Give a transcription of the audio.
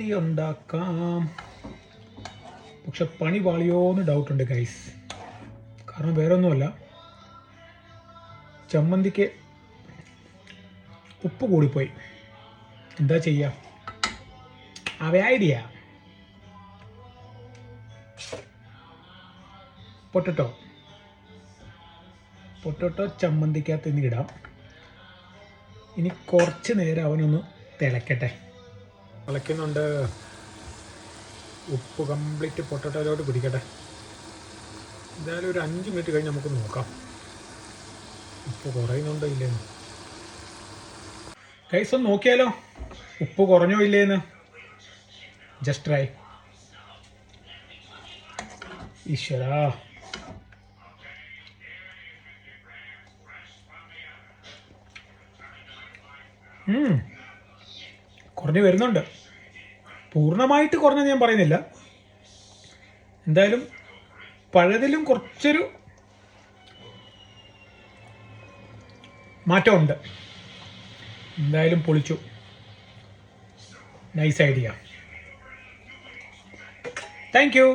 ചമ്മന്തി ഉണ്ടാക്കാം. പക്ഷെ പണി പാളിയോന്ന് ഡൗട്ടുണ്ട് ഗൈസ്. കാരണം വേറെ ഒന്നുമല്ല, ചമ്മന്തിക്ക് ഉപ്പ് കൂടിപ്പോയി. എന്താ ചെയ്യുക? ഐഡിയ പൊട്ടറ്റോ ചമ്മന്തിക്കകത്ത് ഇനി ഇടാം. ഇനി കുറച്ച് നേരം അവനൊന്ന് തിളക്കട്ടെ. തിളയ്ക്കുന്നുണ്ട്. ഉപ്പ് കംപ്ലീറ്റ് പൊട്ടറ്റോയിലോട്ട് പിടിക്കട്ടെ. എന്തായാലും ഒരു 5 മിനിറ്റ് കഴിഞ്ഞ് നമുക്ക് നോക്കാം ഉപ്പ് കുറയുന്നുണ്ടോ ഇല്ലേന്ന്. ഗൈസ് ഒന്ന് നോക്കിയാലോ ഉപ്പ് കുറഞ്ഞോ ഇല്ലേന്ന്. Just try. ഈശ്വരാ, കുറഞ്ഞു വരുന്നുണ്ട്. പൂർണ്ണമായിട്ട് കുറഞ്ഞെന്ന് ഞാൻ പറയുന്നില്ല. എന്തായാലും പഴയതിലും കുറച്ചൊരു മാറ്റമുണ്ട്. എന്തായാലും പൊളിച്ചു. Nice idea. Thank you.